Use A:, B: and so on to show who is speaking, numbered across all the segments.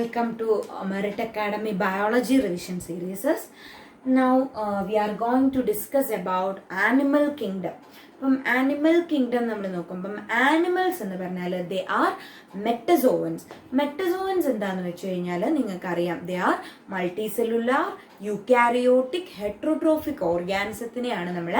A: welcome to Merit Academy Biology Revision Series. Now we are going to discuss about Animal Kingdom. Animal Kingdom നമ്മൾ നോക്കുമ്പം animals എന്ന് പറഞ്ഞാൽ they are മെറ്റസോവൻസ്. മെറ്റസോവൻസ് എന്താണെന്ന് വെച്ച് കഴിഞ്ഞാൽ നിങ്ങൾക്കറിയാം, they are multicellular eukaryotic heterotrophic ഓർഗാനിസത്തിനെയാണ് നമ്മൾ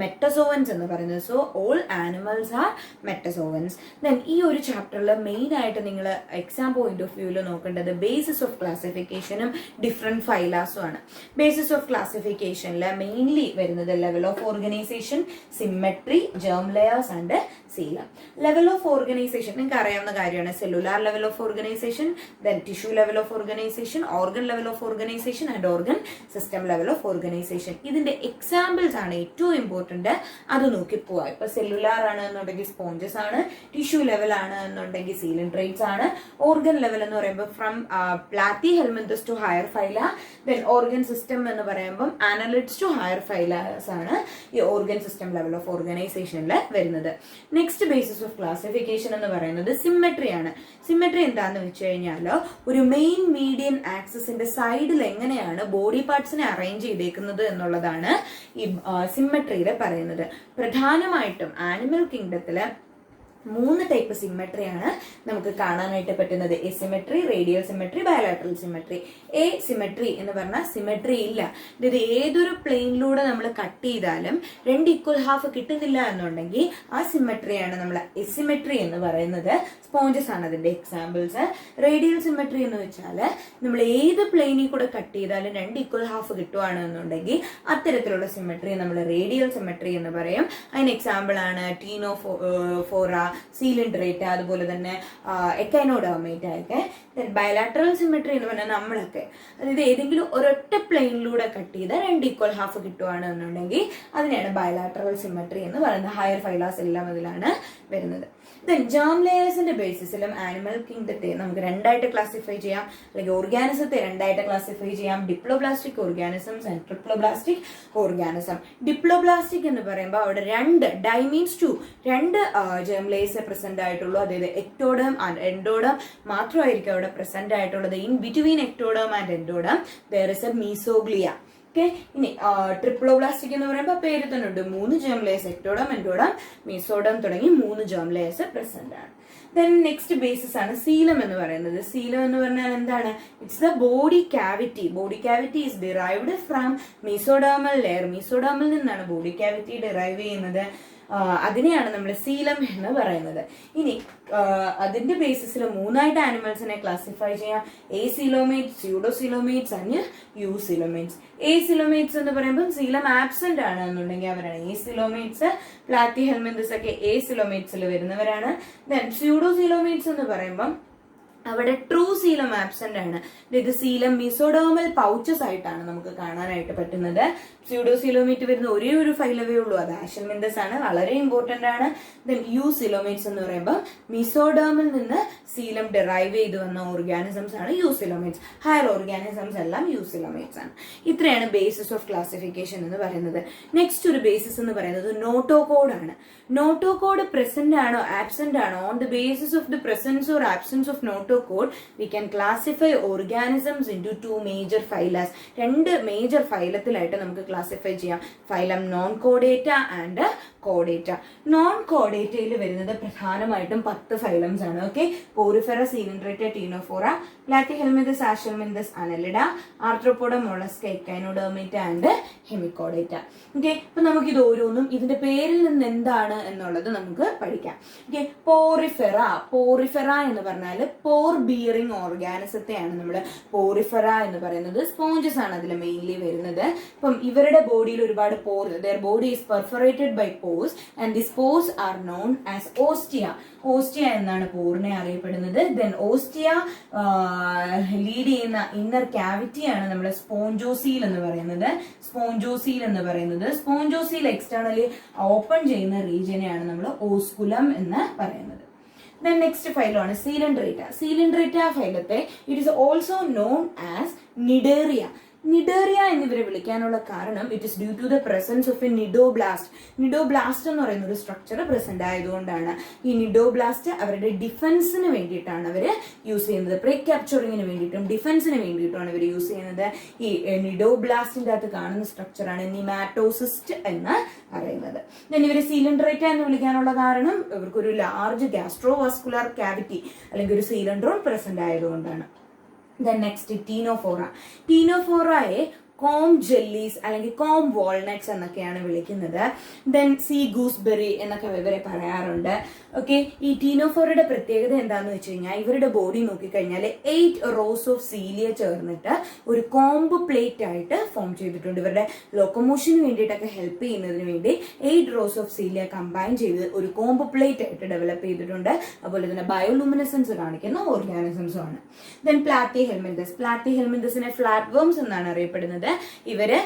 A: മെറ്റസോവൻസ് എന്ന് പറയുന്നത്. So all animals are metazoans. Then ഈ ഒരു ചാപ്റ്ററിൽ മെയിൻ ആയിട്ട് നിങ്ങൾ എക്സാം പോയിന്റ് ഓഫ് വ്യൂവിൽ നോക്കേണ്ടത് ബേസിസ് ഓഫ് ക്ലാസിഫിക്കേഷനും ഡിഫറെന്റ് ഫൈലാസും ആണ്. ബേസിസ് ഓഫ് ക്ലാസിഫിക്കേഷനിൽ മെയിൻലി വരുന്നത് level of organisation, symmetry, germ layers and coelom. Level of organisation നിങ്ങൾക്ക് അറിയാവുന്ന കാര്യമാണ്. Cellular level of organisation, then tissue level of organisation, organ level of organisation and organ system level of organisation. ഇതിന്റെ examples ആണ് ഏറ്റവും important. അത് നോക്കി പോവാം. ഇപ്പൊ സെല്ലുലാർ ആണ് എന്നുണ്ടെങ്കിൽ സ്പോഞ്ചസ് ആണ്, ടിഷ്യൂ ലെവൽ ആണ് എന്നുണ്ടെങ്കിൽ സീലിൻഡ്രേറ്റ്സ് ആണ്, ഓർഗൻ ലെവൽ എന്ന് പറയുമ്പോൾ from platyhelminthes to higher phyla, then organ system എന്ന് പറയുമ്പോൾ ആനലിഡ്സ് ടു ഹയർ ഫൈലാസ് ആണ് ഈ ഓർഗൻ സിസ്റ്റം ലെവൽ ഓഫ് ഓർഗനൈസേഷനിൽ വരുന്നത്. നെക്സ്റ്റ് ബേസിസ് ഓഫ് ക്ലാസിഫിക്കേഷൻ എന്ന് പറയുന്നത് സിമെട്രി ആണ്. സിമെട്രി എന്താന്ന് വെച്ച് കഴിഞ്ഞാൽ ഒരു മെയിൻ മീഡിയൻ ആക്സിസിന്റെ സൈഡിൽ എങ്ങനെയാണ് ബോഡി പാർട്സിനെ അറേഞ്ച് ചെയ്തേക്കുന്നത് എന്നുള്ളതാണ് ഈ സിമെട്രിയിൽ പറയുന്നത്. പ്രധാനമായിട്ടും ആനിമൽ കിങ്ഡത്തില് 3 ടൈപ്പ് സിമെട്രിയാണ് നമുക്ക് കാണാനായിട്ട് പറ്റുന്നത്. Asymmetry, radial symmetry, bilateral symmetry. A symmetry എന്ന് പറഞ്ഞാൽ സിമെട്രി ഇല്ല. ഇത് ഏതൊരു പ്ലെയിനിലൂടെ നമ്മൾ കട്ട് ചെയ്താലും 2 ഈക്വൽ ഹാഫ് കിട്ടുന്നില്ല എന്നുണ്ടെങ്കിൽ ആ സിമെട്രിയാണ് നമ്മൾ എസിമെട്രി എന്ന് പറയുന്നത്. സ്പോഞ്ചസ് ആണ് അതിന്റെ എക്സാമ്പിൾസ്. റേഡിയൽ സിമെട്രി എന്ന് വെച്ചാൽ നമ്മൾ ഏത് പ്ലെയിനിൽ കൂടെ കട്ട് ചെയ്താലും 2 ഈക്വൽ ഹാഫ് കിട്ടുവാണ് എന്നുണ്ടെങ്കിൽ അത്തരത്തിലുള്ള സിമെട്രി നമ്മൾ റേഡിയൽ സിമെട്രി എന്ന് പറയും. അതിന് എക്സാമ്പിൾ ആണ് ടീനോഫോറ, സീലിൻഡ്രേറ്റ്, അതുപോലെ തന്നെ എക്കൈനോഡെർമേറ്റ് ആയിട്ട്. ബയലാട്രൽ സിമെട്രി എന്ന് പറഞ്ഞാൽ നമ്മളൊക്കെ അതായത് ഏതെങ്കിലും ഒരൊറ്റ പ്ലെയിനിലൂടെ കട്ട് ചെയ്ത 2 ഈക്വൽ ഹാഫ് കിട്ടുവാണ് എന്നുണ്ടെങ്കിൽ അതിനെയാണ് ബയലാട്രൽ സിമെട്രി എന്ന് പറയുന്നത്. ഹയർ ഫൈലാസ് എല്ലാം അതിലാണ് വരുന്നത്. ദെൻ ജേം ലെയേഴ്സിന്റെ ബേസിസിലും ആനിമൽ കിങ്ഡത്തെ നമുക്ക് 2ആയിട്ട് ക്ലാസിഫൈ ചെയ്യാം, അല്ലെങ്കിൽ ഓർഗാനിസത്തെ 2ആയിട്ട് ക്ലാസിഫൈ ചെയ്യാം. Diploblastic organisms and triploblastic organism. Diploblastic എന്ന് പറയുമ്പോൾ അവിടെ 2 di means 2 germ layers present ആയിട്ടുള്ളൂ. അതായത് എക്ടോഡം ആൻഡ് എൻഡോഡം മാത്രമായിരിക്കും അവിടെ പ്രസന്റ് ആയിട്ടുള്ളത്. In between ectoderm and endoderm there is a mesoglea. ഇനി ട്രിപ്ലോബ്ലാസ്റ്റിക് എന്ന് പറയുമ്പോൾ പേര് തന്നെ ഉണ്ട്, 3 germ layers, ectoderm, endoderm, mesoderm തുടങ്ങി 3 ജേം ലെയേഴ്സ് പ്രസന്റ് ആണ്. ദെൻ നെക്സ്റ്റ് ബേസിസ് ആണ് സീലം എന്ന് പറയുന്നത്. സീലം എന്ന് പറഞ്ഞാൽ എന്താണ്? It's the body cavity. Body cavity is derived from mesodermal layer. മീസോഡേർമിൽ നിന്നാണ് ബോഡി കാവിറ്റി ഡിറൈവ് ചെയ്യുന്നത്. അതിനെയാണ് നമ്മൾ സീലം എന്ന് പറയുന്നത്. ഇനി അതിന്റെ ബേസിസിൽ 3ആയിട്ട് ആനിമൽസിനെ ക്ലാസിഫൈ ചെയ്യാം. എസിലോമേറ്റ്സ്, സ്യൂഡോസിലോമേറ്റ്സ് ആൻഡ് യൂസിലോമേറ്റ്സ്. എസിലോമേറ്റ്സ് എന്ന് പറയുമ്പോൾ സീലം ആബ്സെന്റ് ആണ് എന്നുണ്ടെങ്കിൽ അവരാണ് എസിലോമേറ്റ്സ്. പ്ലാറ്റിഹെൽമിന്ഥസ് ഒക്കെ എസിലോമേറ്റ്സിൽ വരുന്നവരാണ്. ദെൻ സ്യൂഡോസിലോമേറ്റ്സ് എന്ന് പറയുമ്പോൾ അവിടെ ട്രൂ സീലം ആബ്സെന്റ് ആണ്. ഇത് സീലം മീസോഡേർമൽ പൗച്ചസ് ആയിട്ടാണ് നമുക്ക് കാണാനായിട്ട് പറ്റുന്നത്. സ്യൂഡോസിലോമേറ്റ് വരുന്ന ഒരേ ഒരു ഫൈലവേ ഉള്ളൂ, അത് ആഷൽമിന്തസ് ആണ്, വളരെ ഇമ്പോർട്ടന്റ് ആണ്. ദെൻ യൂസിലോമേറ്റ്സ് എന്ന് പറയുമ്പോൾ മീസോഡേർമിൽ നിന്ന് സീലം ഡിറൈവ് ചെയ്ത് വന്ന ഓർഗാനിസംസ് ആണ് യൂസിലോമേറ്റ്സ്. ഹയർ ഓർഗാനിസംസ് എല്ലാം യൂസിലോമേറ്റ്സ് ആണ്. ഇത്രയാണ് ബേസിസ് ഓഫ് ക്ലാസിഫിക്കേഷൻ എന്ന് പറയുന്നത്. നെക്സ്റ്റ് ഒരു ബേസിസ് എന്ന് പറയുന്നത് നോട്ടോകോഡ് ആണ്. നോട്ടോകോഡ് പ്രസന്റ് ആണോ ആബ്സെന്റ് ആണോ? On the basis of the presence or absence of notochord we can classify organisms into 2 major phyla. 2 major ഫൈലത്തിലായിട്ട് നമുക്ക് ക്ലാസിഫൈ ചെയ്യാം. Phylum non കോഡേറ്റ and കോഡേറ്റ. നോൺ കോഡേറ്റയിൽ വരുന്നത് പ്രധാനമായിട്ടും 10 ഫൈലംസ് ആണ്. Okay, Porifera, സീലിൻഡ്രേറ്റ, Ctenophora, Platyhelminthes, ആഷൽമിന്തസ്, annelida, ആർത്രോപോഡ, Mollusca, Echinodermata and ഹെമിക്കോഡേറ്റ. Okay, അപ്പൊ നമുക്ക് ഇത് ഓരോന്നും ഇതിന്റെ പേരിൽ നിന്ന് എന്താണ് എന്നുള്ളത് നമുക്ക് പഠിക്കാം. Okay, Porifera. പോറിഫെറ എന്ന് പറഞ്ഞാൽ പോർ ബിയറിംഗ് ഓർഗാനിസത്തെയാണ് നമ്മൾ പോറിഫെറ എന്ന് പറയുന്നത്. സ്പോഞ്ചസ് ആണ് അതിൽ മെയിൻലി വരുന്നത്. ഇപ്പം ഇവരുടെ ബോഡിയിൽ ഒരുപാട് പോർ, their body is perforated by pores and these pores are known as ostia. Ostia എന്നാണ് പോറിനെ അറിയപ്പെടുന്നത്. ദെൻ ഓസ്റ്റിയ ലീഡ് ചെയ്യുന്ന ഇന്നർ ക്യാവിറ്റിയാണ് നമ്മൾ സ്പോഞ്ചോസീൽ എന്ന് പറയുന്നത്. സ്പോഞ്ചോസീൽ എക്സ്റ്റേണലി ഓപ്പൺ ചെയ്യുന്ന റീജിയനെയാണ് നമ്മൾ ഓസ്കുലം എന്ന് പറയുന്നത്. Then next phylum is Coelenterata. Coelenterata phylum, it is also known as Cnidaria. Cnidaria എന്നിവരെ വിളിക്കാനുള്ള കാരണം it is due to the presence of a cnidoblast. Cnidoblast എന്ന് പറയുന്ന ഒരു സ്ട്രക്ചർ പ്രസന്റ് ആയതുകൊണ്ടാണ്. ഈ നിഡോബ്ലാസ്റ്റ് അവരുടെ ഡിഫൻസിന് വേണ്ടിയിട്ടാണ് അവർ യൂസ് ചെയ്യുന്നത്. പ്രീ ക്യാപ്ചറിങ്ങിന് വേണ്ടിയിട്ടും ഡിഫൻസിന് വേണ്ടിയിട്ടുമാണ് ഇവർ യൂസ് ചെയ്യുന്നത്. ഈ നിഡോബ്ലാസ്റ്റിന്റെ അകത്ത് കാണുന്ന സ്ട്രക്ചറാണ് നിമാറ്റോസിസ്റ്റ് എന്ന് പറയുന്നത്. ഇവര് സീലൻഡ്രേറ്റ എന്ന് വിളിക്കാനുള്ള കാരണം ഇവർക്കൊരു ലാർജ് ഗ്യാസ്ട്രോവാസ്കുലർ ക്യാവിറ്റി അല്ലെങ്കിൽ ഒരു സീലൻഡ്രോൺ പ്രസന്റ് ആയതുകൊണ്ടാണ്. Then next ctenophora. ടീനോഫോറയെ കോം ജെല്ലീസ് അല്ലെങ്കിൽ കോം വാൾനട്ട്സ് എന്നൊക്കെയാണ് വിളിക്കുന്നത്. ദെൻ സീ ഗൂസ്ബെറി എന്നൊക്കെ ഇവരെ പറയാറുണ്ട്. ഓക്കെ, ഈ ടീനോഫോറയുടെ പ്രത്യേകത എന്താണെന്ന് വെച്ച് കഴിഞ്ഞാൽ ഇവരുടെ ബോഡി നോക്കിക്കഴിഞ്ഞാൽ 8 റോസ് ഓഫ് സീലിയ ചേർന്നിട്ട് ഒരു കോംബ് പ്ലേറ്റ് ആയിട്ട് ഫോം ചെയ്തിട്ടുണ്ട്. ഇവരുടെ ലോക്കോമോഷന് വേണ്ടിയിട്ടൊക്കെ ഹെൽപ്പ് ചെയ്യുന്നതിന് വേണ്ടി 8 റോസ് ഓഫ് സീലിയ കമ്പൈൻ ചെയ്ത് ഒരു കോംബ് പ്ലേറ്റ് ആയിട്ട് ഡെവലപ്പ് ചെയ്തിട്ടുണ്ട്. അതുപോലെ തന്നെ ബയോലൂമിനസൻസ് കാണിക്കുന്ന ഓർഗാനിസംസും ആണ്. Then platyhelminthes. പ്ലാറ്റി ഹെൽമിന്തസിനെ ഫ്ലാറ്റ് വേംസ് എന്നാണ് അറിയപ്പെടുന്നത്. ഇവര്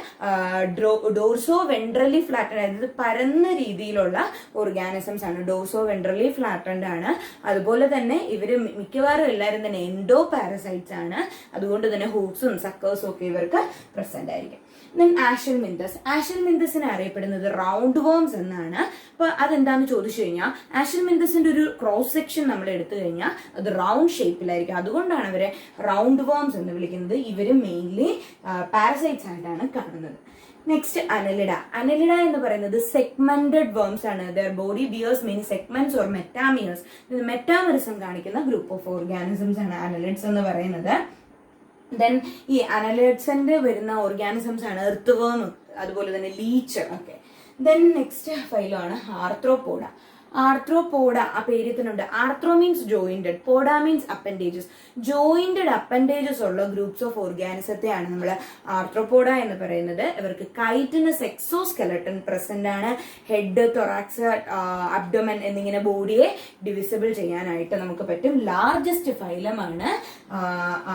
A: ഡോർസോ വെൻട്രലി ഫ്ലാറ്റൻഡ്, അതായത് പരന്ന രീതിയിലുള്ള ഓർഗാനിസംസ് ആണ്. ഡോർസോ വെൻട്രലി ഫ്ലാറ്റൻഡ് ആണ്. അതുപോലെ തന്നെ ഇവര് മിക്കവാറും എല്ലാവരും തന്നെ എൻഡോ പാരസൈറ്റ്സ് ആണ്. അതുകൊണ്ട് തന്നെ ഹൂക്സും സക്കേഴ്സും ഒക്കെ ഇവർക്ക് പ്രസന്റ് ആയിരിക്കും. ദെൻ ആഷൽമിന്തസ്. ആഷൽമിന്തസിനെ അറിയപ്പെടുന്നത് റൗണ്ട് വേംസ് എന്നാണ്. അപ്പൊ അതെന്താന്ന് ചോദിച്ചു കഴിഞ്ഞാൽ ആഷൽമിന്തസിന്റെ ഒരു ക്രോസ് സെക്ഷൻ നമ്മൾ എടുത്തു കഴിഞ്ഞാൽ അത് റൗണ്ട് ഷേപ്പിലായിരിക്കും. അതുകൊണ്ടാണ് അവരെ റൗണ്ട് വേംസ് എന്ന് വിളിക്കുന്നത്. ഇവര് മെയിൻലി പാരസൈറ്റ്സ് ആയിട്ടാണ് കാണുന്നത്. Next annelida. അനലിഡ എന്ന് പറയുന്നത് സെഗ്മെന്റഡ് വേംസ് ആണ്. Their body bears many segments or metameres. Metamerism കാണിക്കുന്ന ഗ്രൂപ്പ് ഓഫ് ഓർഗാനിസംസ് ആണ് അനലിഡ്സ് എന്ന് പറയുന്നത്. ദെൻ ഈ അനലിഡ്സിന്റെ വരുന്ന ഓർഗാനിസംസ് ആണ് എർത്ത് വേം, അതുപോലെ തന്നെ ലീച്ച് ഒക്കെ. Then next ഫൈലമാണ് ആർത്രോപോഡ. ആർത്രോപോഡ ആ പേരിൽ തന്നെ ഉണ്ട്. Arthro means jointed, poda means appendages. Jointed appendages ഉള്ള ഗ്രൂപ്പ്സ് ഓഫ് ഓർഗാനിസത്തെയാണ് നമ്മൾ ആർത്രോപോഡ എന്ന് പറയുന്നത്. ഇവർക്ക് കൈറ്റിനസ് എക്സോസ്കെലട്ടൺ പ്രസന്റ് ആണ്. ഹെഡ്, തൊറാക്സ്, അബ്ഡോമൻ എന്നിങ്ങനെ ബോഡിയെ ഡിവിസിബിൾ ചെയ്യാനായിട്ട് നമുക്ക് പറ്റും. ലാർജസ്റ്റ് ഫൈലമാണ്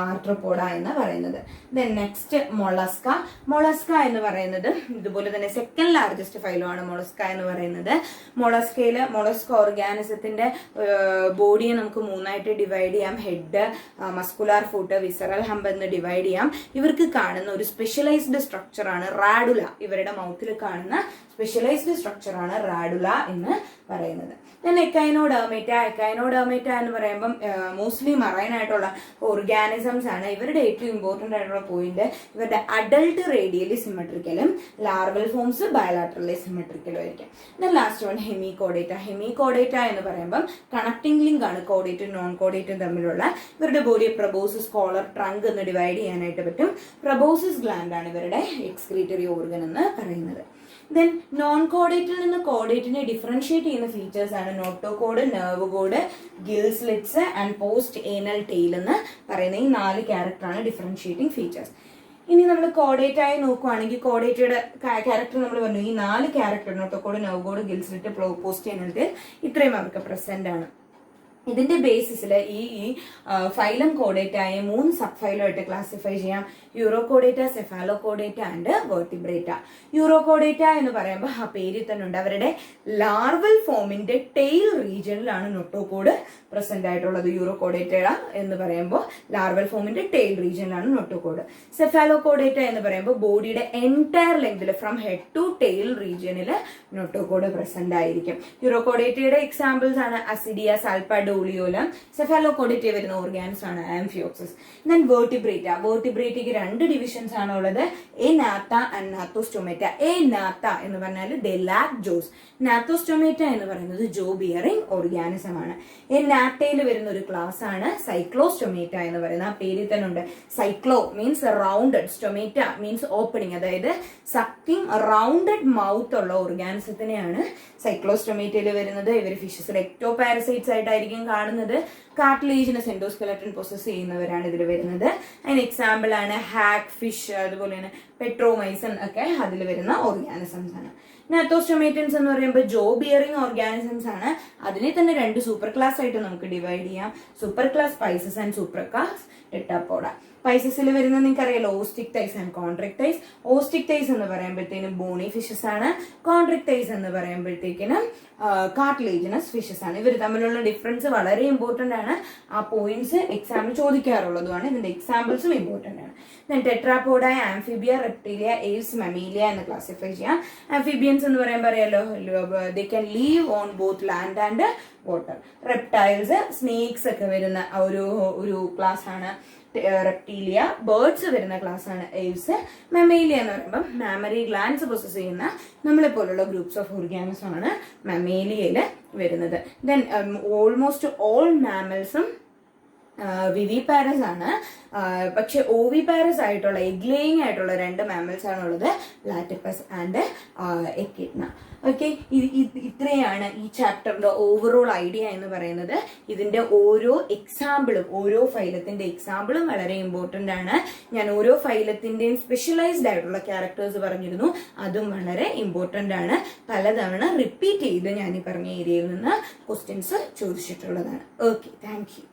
A: ആർത്രോപോഡ എന്ന് പറയുന്നത്. Then next Mollusca. മൊളസ്ക എന്ന് പറയുന്നത് ഇതുപോലെ തന്നെ സെക്കൻഡ് ലാർജസ്റ്റ് ഫൈലമാണ് മൊളസ്ക എന്ന് പറയുന്നത്. മൊളസ്കയില് മൊളസ്ക ഓർഗാനിസത്തിന്റെ ബോഡിയെ നമുക്ക് മൂന്നായിട്ട് ഡിവൈഡ് ചെയ്യാം. Head, muscular foot, visceral hump എന്ന് ഡിവൈഡ് ചെയ്യാം. ഇവർക്ക് കാണുന്ന ഒരു സ്പെഷ്യലൈസ്ഡ് സ്ട്രക്ചർ ആണ് റാഡുല. ഇവരുടെ മൗത്തിൽ കാണുന്ന സ്പെഷ്യലൈസ്ഡ് സ്ട്രക്ചർ ആണ് റാഡുല എന്ന് പറയുന്നത്. Then Echinodermata. എക്കൈനോഡെർമേറ്റ എന്ന് പറയുമ്പം മോസ്റ്റ്ലി മറൈൻ ആയിട്ടുള്ള ഓർഗാനിസംസ് ആണ്. ഇവരുടെ ഏറ്റവും ഇമ്പോർട്ടന്റ് ആയിട്ടുള്ള പോയിന്റ് ഇവരുടെ അഡൾട്ട് റേഡിയലി സിമെട്രിക്കലും ലാർവൽ ഫോംസ് ബയലാറ്ററലി സിമെട്രിക്കലും ആയിരിക്കും. Then last one hemichordata. Hemichordata എന്ന് പറയുമ്പം കണക്ടിംഗ് ലിങ്ക് ആണ് കോഡേറ്റും നോൺ കോഡേറ്റും തമ്മിലുള്ള. ഇവരുടെ ബോഡിയെ പ്രബോസിസ്, കോളർ, ട്രങ്ക് എന്ന് ഡിവൈഡ് ചെയ്യാനായിട്ട് പറ്റും. പ്രബോസിസ് ഗ്ലാൻഡ് ആണ് ഇവരുടെ എക്സ്ക്രീറ്ററി ഓർഗൻ എന്ന് പറയുന്നത്. ദെൻ നോൺ കോഡേറ്റിൽ നിന്ന് കോഡേറ്റിനെ ഡിഫറൻഷിയേറ്റ് ചെയ്യുന്ന ഫീച്ചേഴ്സ് ആണ് notochord, nerve cord, gill slits and post anal tail എന്ന് പറയുന്ന ഈ 4 ക്യാരക്ടറാണ് ഡിഫറൻഷിയേറ്റിംഗ് ഫീച്ചേഴ്സ്. ഇനി നമ്മൾ കോഡേറ്റ് ആയി നോക്കുവാണെങ്കിൽ കോഡേറ്റയുടെ ക്യാരക്ടർ നമ്മൾ പറഞ്ഞു. ഈ 4 character notochord, nerve cord, gill slit, post anal tail ഇത്രയും അവർക്ക് പ്രസന്റ് ആണ്. ഇതിന്റെ ബേസിസിൽ ഈ ഫൈലം കോഡേറ്റായെ 3 സബ് ഫൈലമായിട്ട് ക്ലാസിഫൈ ചെയ്യാം. Urochordata, cephalochordata and vertebrata. Urochordata എന്ന് പറയുമ്പോൾ ആ പേരിൽ തന്നെ ഉണ്ട്. അവരുടെ ലാർവൽ ഫോമിന്റെ ടെയിൽ റീജിയനിലാണ് നോട്ടോകോഡ് പ്രസന്റ് ആയിട്ടുള്ളത്. യൂറോകോഡേറ്റ എന്ന് പറയുമ്പോൾ ലാർവൽ ഫോമിന്റെ ടെയിൽ റീജിയനിലാണ് നോട്ടോകോഡ്. സെഫാലോകോഡേറ്റ എന്ന് പറയുമ്പോൾ ബോഡിയുടെ എൻറ്റയർ ലെങ്തിൽ ഫ്രം ഹെഡ് ടു ടെയിൽ റീജിയനിൽ നോട്ടോകോഡ് പ്രസന്റ് ആയിരിക്കും. യൂറോകോഡേറ്റയുടെ എക്സാമ്പിൾസ് ആണ് അസിഡിയ, സൾപ്പ, ഡോളിയോലം. സെഫാലോകോഡേറ്റ വരുന്ന ഓർഗാൻസ് ആണ് ആംഫിയോക്സിസ്. Then vertebrata. വെർട്ടിബ്രേറ്റയ്ക്ക് 2 ഡിവിഷൻസ് ആണ് ഉള്ളത്. Agnatha and gnathostomata. Agnatha എന്ന് പറഞ്ഞാൽ ദേ ലാക്ക് ജോസ്. നാത്തോസ്റ്റൊമേറ്റ എന്ന് പറയുന്നത് ജോ ബിയറിംഗ് ഓർഗാനിസം ആണ്. എ നാത്തയിൽ വരുന്ന ഒരു ക്ലാസ് ആണ് സൈക്ലോസ്റ്റൊമേറ്റ എന്ന് പറയുന്നത്. ആ പേരിൽ തന്നെ ഉണ്ട്. Cyclo means rounded, stomata means opening, അതായത് സക്കിംഗ് റൗണ്ടഡ് മൗത്ത് ഉള്ള ഓർഗാനിസത്തിനെയാണ് സൈക്ലോസ്റ്റൊമേറ്റയിൽ വരുന്നത്. ഇവർ ഫിഷസിൽ എക്ടോ പാരസൈറ്റ്സ് ആയിട്ടായിരിക്കും കാണുന്നത്. കാർട്ടിലേജിനസ് എൻഡോസ്കെലട്ടൺ പൊസസ് ചെയ്യുന്നവരാണ് ഇതിൽ വരുന്നത്. അതിന് എക്സാമ്പിൾ ആണ് ഹാക്ക് ഫിഷ്, അതുപോലെ തന്നെ പെട്രോമൈസൺ ഒക്കെ അതിൽ വരുന്ന ഓർഗാനിസംസ് ആണ്. നാത്തോസ്റ്റൊമേറ്റൻസ് എന്ന് പറയുമ്പോൾ ജോ ബിയറിംഗ് ഓർഗാനിസംസ് ആണ്. അതിനെ തന്നെ 2 സൂപ്പർ ക്ലാസ് ആയിട്ട് നമുക്ക് ഡിവൈഡ് ചെയ്യാം. Super class pisces and super class tetrapoda. പൈസസിൽ വരുന്നത് നിങ്ങൾക്ക് അറിയാലോ, ഓസ്റ്റിക്ടൈസ് ആൻഡ് കോൺട്രിക്ടൈസ്. ഓസ്റ്റിക്ടൈസ് എന്ന് പറയുമ്പോഴത്തേനും ബോണി ഫിഷസ് ആണ്, കോൺട്രിക്ടൈസ് എന്ന് പറയുമ്പോഴത്തേക്കിനും കാർട്ടിലേജിനസ് ഫിഷസ് ആണ്. ഇവർ തമ്മിലുള്ള ഡിഫറൻസ് വളരെ ഇമ്പോർട്ടന്റ് ആണ്. ആ പോയിന്റ്സ് എക്സാമിന് ചോദിക്കാറുള്ളതുമാണ്. ഇതിന്റെ എക്സാമ്പിൾസും ഇമ്പോർട്ടന്റ് ആണ്. ദെൻ ടെട്രാപോഡായ, ആംഫിബിയ, റെപ്റ്റീലിയ, ഏവ്സ്, മമീലിയ എന്ന് ക്ലാസിഫൈ ചെയ്യാം. ആംഫിബിയൻസ് എന്ന് പറയുമ്പോൾ അറിയാലോ, they can leave on both land and water. Reptiles, snakes ഒക്കെ വരുന്ന ഒരു ക്ലാസ് ആണ് റെപ്റ്റീലിയ. ബേർഡ്സ് വരുന്ന ക്ലാസ് ആണ് ഏവ്സ്. മമേലിയ എന്ന് പറയുമ്പോൾ മാമറി ഗ്ലാൻഡ്സ് പ്രൊസസ് ചെയ്യുന്ന നമ്മളെ പോലുള്ള ഗ്രൂപ്പ്സ് ഓഫ് ഓർഗാനിസം ആണ് മമേലിയയിൽ വരുന്നത്. ദെൻ ഓൾമോസ്റ്റ് ഓൾ മാമൽസും വിവിപാരസ് ആണ്. പക്ഷെ ഓവിപാരസ് ആയിട്ടുള്ള എഗ് ലേയിങ് ആയിട്ടുള്ള 2 മാമൽസ് ആണുള്ളത്, പ്ലാറ്റിപ്പസ് ആൻഡ് എക്കിഡ്ന. ഓക്കെ, ഇത്രയാണ് ഈ ചാപ്റ്ററിന്റെ ഓവറോൾ ഐഡിയ എന്ന് പറയുന്നത്. ഇതിന്റെ ഓരോ എക്സാമ്പിളും, ഓരോ ഫൈലത്തിന്റെ എക്സാമ്പിളും വളരെ ഇമ്പോർട്ടന്റ് ആണ്. ഞാൻ ഓരോ ഫൈലത്തിന്റെയും സ്പെഷ്യലൈസ്ഡ് ആയിട്ടുള്ള ക്യാരക്ടേഴ്സ് പറഞ്ഞിരുന്നു, അതും വളരെ ഇമ്പോർട്ടന്റ് ആണ്. പലതവണ റിപ്പീറ്റ് ചെയ്ത് ഞാൻ ഈ പറഞ്ഞ ഏരിയയിൽ നിന്ന് ക്വസ്റ്റ്യൻസ് ചോദിച്ചിട്ടുള്ളതാണ്. Okay, thank U.